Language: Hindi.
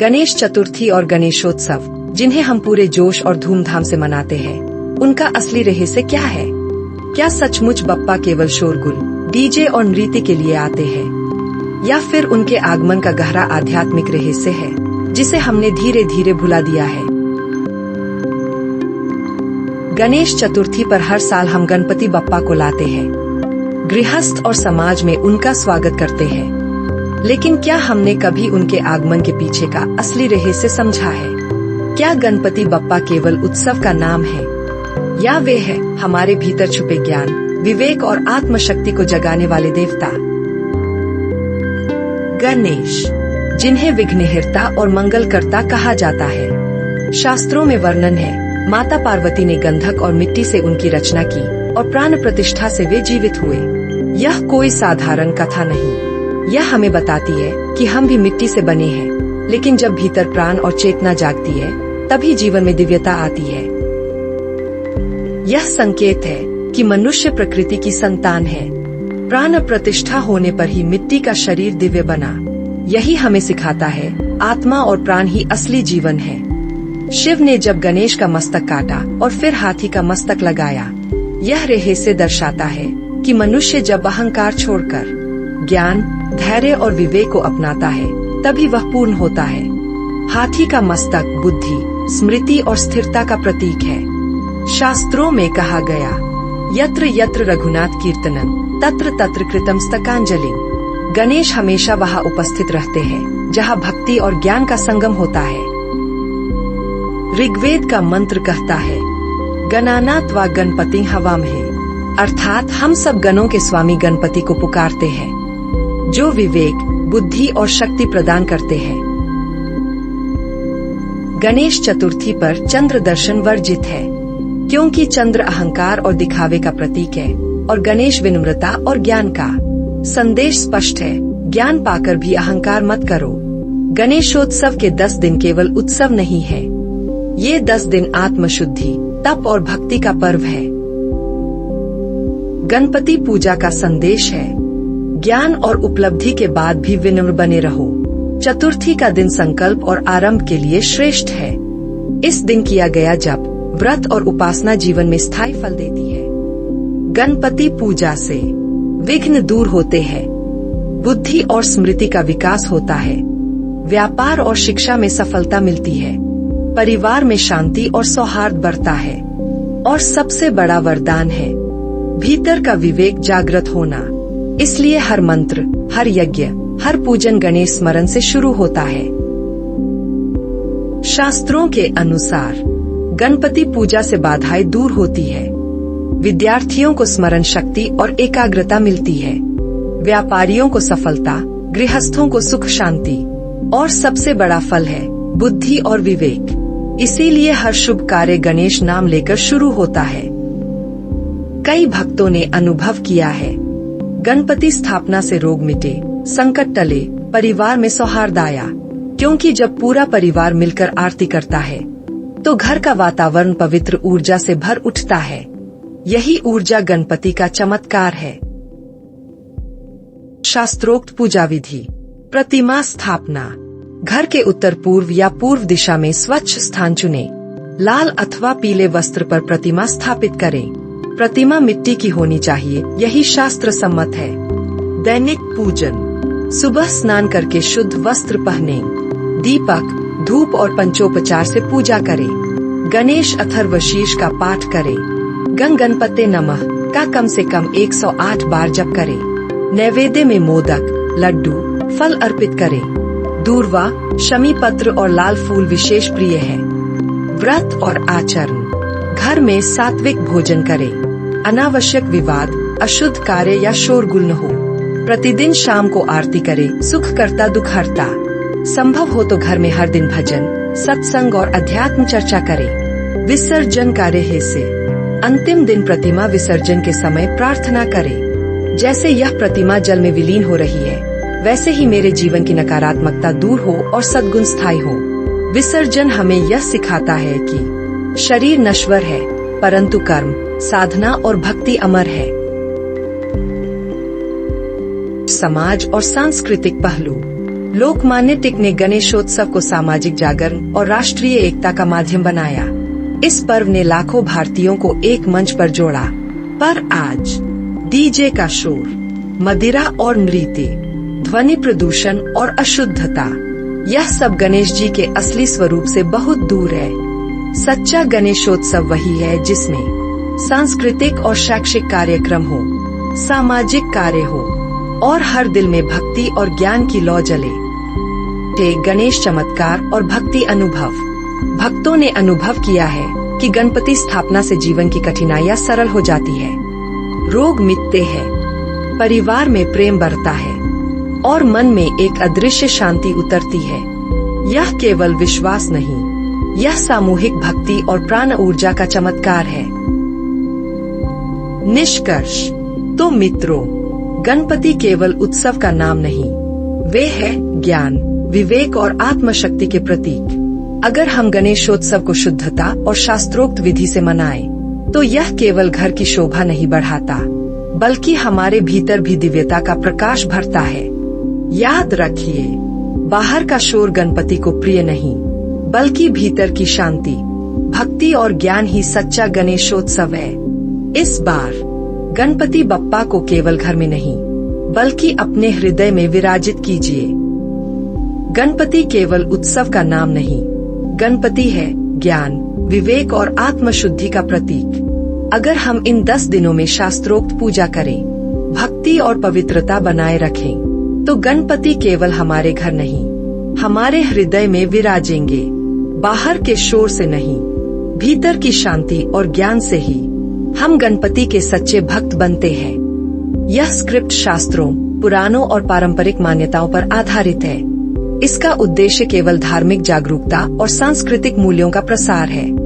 गणेश चतुर्थी और गणेशोत्सव, जिन्हें हम पूरे जोश और धूमधाम से मनाते हैं, उनका असली रहस्य क्या है? क्या सचमुच बप्पा केवल शोरगुल, डीजे और नृत्य के लिए आते हैं, या फिर उनके आगमन का गहरा आध्यात्मिक रहस्य है जिसे हमने धीरे धीरे भुला दिया है? गणेश चतुर्थी पर हर साल हम गणपति बप्पा को लाते हैं, गृहस्थ और समाज में उनका स्वागत करते हैं। लेकिन क्या हमने कभी उनके आगमन के पीछे का असली रहस्य समझा है? क्या गणपति बप्पा केवल उत्सव का नाम है, या वे है हमारे भीतर छुपे ज्ञान, विवेक और आत्मशक्ति को जगाने वाले देवता? गणेश, जिन्हें विघ्नहर्ता और मंगलकर्ता कहा जाता है, शास्त्रों में वर्णन है, माता पार्वती ने गंधक और मिट्टी से उनकी रचना की और प्राण प्रतिष्ठा से वे जीवित हुए। यह कोई साधारण कथा नहीं, यह हमें बताती है कि हम भी मिट्टी से बने हैं, लेकिन जब भीतर प्राण और चेतना जागती है, तभी जीवन में दिव्यता आती है। यह संकेत है कि मनुष्य प्रकृति की संतान है। प्राण प्रतिष्ठा होने पर ही मिट्टी का शरीर दिव्य बना। यही हमें सिखाता है, आत्मा और प्राण ही असली जीवन है। शिव ने जब गणेश का मस्तक काटा और फिर हाथी का मस्तक लगाया, यह रहस्य दर्शाता है कि मनुष्य जब अहंकार छोड़कर ज्ञान, धैर्य और विवेक को अपनाता है, तभी वह पूर्ण होता है। हाथी का मस्तक बुद्धि, स्मृति और स्थिरता का प्रतीक है। शास्त्रों में कहा गया, यत्र यत्र रघुनाथ कीर्तनम तत्र तत्र कृतम स्तकांजलि। गणेश हमेशा वहाँ उपस्थित रहते हैं जहाँ भक्ति और ज्ञान का संगम होता है। ऋग्वेद का मंत्र कहता है, गणानात् वा गणपति हवामहे, अर्थात हम सब गणों के स्वामी गणपति को पुकारते हैं, जो विवेक, बुद्धि और शक्ति प्रदान करते हैं। गणेश चतुर्थी पर चंद्र दर्शन वर्जित है, क्योंकि चंद्र अहंकार और दिखावे का प्रतीक है और गणेश विनम्रता और ज्ञान का। संदेश स्पष्ट है, ज्ञान पाकर भी अहंकार मत करो। गणेशोत्सव के 10 दिन केवल उत्सव नहीं है, ये 10 दिन आत्मशुद्धि, तप और भक्ति का पर्व है। गणपति पूजा का संदेश है, ज्ञान और उपलब्धि के बाद भी विनम्र बने रहो। चतुर्थी का दिन संकल्प और आरंभ के लिए श्रेष्ठ है। इस दिन किया गया जप, व्रत और उपासना जीवन में स्थायी फल देती है। गणपति पूजा से विघ्न दूर होते हैं, बुद्धि और स्मृति का विकास होता है, व्यापार और शिक्षा में सफलता मिलती है, परिवार में शांति और सौहार्द बढ़ता है, और सबसे बड़ा वरदान है, भीतर का विवेक जागृत होना। इसलिए हर मंत्र, हर यज्ञ, हर पूजन गणेश स्मरण से शुरू होता है। शास्त्रों के अनुसार गणपति पूजा से बाधाएं दूर होती है, विद्यार्थियों को स्मरण शक्ति और एकाग्रता मिलती है, व्यापारियों को सफलता, गृहस्थों को सुख शांति, और सबसे बड़ा फल है बुद्धि और विवेक। इसीलिए हर शुभ कार्य गणेश नाम लेकर शुरू होता है। कई भक्तों ने अनुभव किया है, गणपति स्थापना से रोग मिटे, संकट टले, परिवार में सौहार्द आया, क्योंकि जब पूरा परिवार मिलकर आरती करता है तो घर का वातावरण पवित्र ऊर्जा से भर उठता है। यही ऊर्जा गणपति का चमत्कार है। शास्त्रोक्त पूजा विधि। प्रतिमा स्थापना। घर के उत्तर पूर्व या पूर्व दिशा में स्वच्छ स्थान चुने, लाल अथवा पीले वस्त्र पर प्रतिमा स्थापित करें। प्रतिमा मिट्टी की होनी चाहिए, यही शास्त्र सम्मत है। दैनिक पूजन। सुबह स्नान करके शुद्ध वस्त्र पहने, दीपक, धूप और पंचोपचार से पूजा करें। गणेश अथर्वशीर्ष का पाठ करें। गं गणपते नमः का कम से कम 108 बार जप करें। नैवेद्य में मोदक, लड्डू, फल अर्पित करें। दूर्वा, शमी पत्र और लाल फूल विशेष प्रिय है। व्रत और आचरण। घर में सात्विक भोजन करें, अनावश्यक विवाद, अशुद्ध कार्य या शोरगुल न हो। प्रतिदिन शाम को आरती करें, सुख करता दुख हरता। संभव हो तो घर में हर दिन भजन, सत्संग और अध्यात्म चर्चा करें। विसर्जन कार्य है से अंतिम दिन प्रतिमा विसर्जन के समय प्रार्थना करें, जैसे यह प्रतिमा जल में विलीन हो रही है, वैसे ही मेरे जीवन की नकारात्मकता दूर हो और सद्गुण स्थायी हो। विसर्जन हमें यह सिखाता है कि शरीर नश्वर है, परंतु कर्म, साधना और भक्ति अमर है। समाज और सांस्कृतिक पहलू। लोकमान्य टिळक ने गणेशोत्सव को सामाजिक जागरण और राष्ट्रीय एकता का माध्यम बनाया। इस पर्व ने लाखों भारतीयों को एक मंच पर जोड़ा। पर आज डीजे का शोर, मदिरा और नृत्य, ध्वनि प्रदूषण और अशुद्धता, यह सब गणेश जी के असली स्वरूप से बहुत दूर है। सच्चा गणेशोत्सव वही है जिसमें सांस्कृतिक और शैक्षिक कार्यक्रम हो, सामाजिक कार्य हो और हर दिल में भक्ति और ज्ञान की लौ जले। गणेश चमत्कार और भक्ति अनुभव। भक्तों ने अनुभव किया है कि गणपति स्थापना से जीवन की कठिनाइयां सरल हो जाती है, रोग मिटते हैं, परिवार में प्रेम बढ़ता है और मन में एक अदृश्य शांति उतरती है। यह केवल विश्वास नहीं, यह सामूहिक भक्ति और प्राण ऊर्जा का चमत्कार है। निष्कर्ष। तो मित्रों, गणपति केवल उत्सव का नाम नहीं, वे है ज्ञान, विवेक और आत्मशक्ति के प्रतीक। अगर हम गणेशोत्सव को शुद्धता और शास्त्रोक्त विधि से मनाएं, तो यह केवल घर की शोभा नहीं बढ़ाता, बल्कि हमारे भीतर भी दिव्यता का प्रकाश भरता है। याद रखिए, बाहर का शोर गणपति को प्रिय नहीं, बल्कि भीतर की शांति, भक्ति और ज्ञान ही सच्चा गणेशोत्सव है। इस बार गणपति बप्पा को केवल घर में नहीं, बल्कि अपने हृदय में विराजित कीजिए। गणपति केवल उत्सव का नाम नहीं, गणपति है ज्ञान, विवेक और आत्मशुद्धि का प्रतीक। अगर हम इन 10 दिनों में शास्त्रोक्त पूजा करें, भक्ति और पवित्रता बनाए रखें, तो गणपति केवल हमारे घर नहीं, हमारे हृदय में विराजेंगे। बाहर के शोर से नहीं, भीतर की शांति और ज्ञान से ही हम गणपति के सच्चे भक्त बनते हैं। यह स्क्रिप्ट शास्त्रों, पुराणों और पारंपरिक मान्यताओं पर आधारित है। इसका उद्देश्य केवल धार्मिक जागरूकता और सांस्कृतिक मूल्यों का प्रसार है।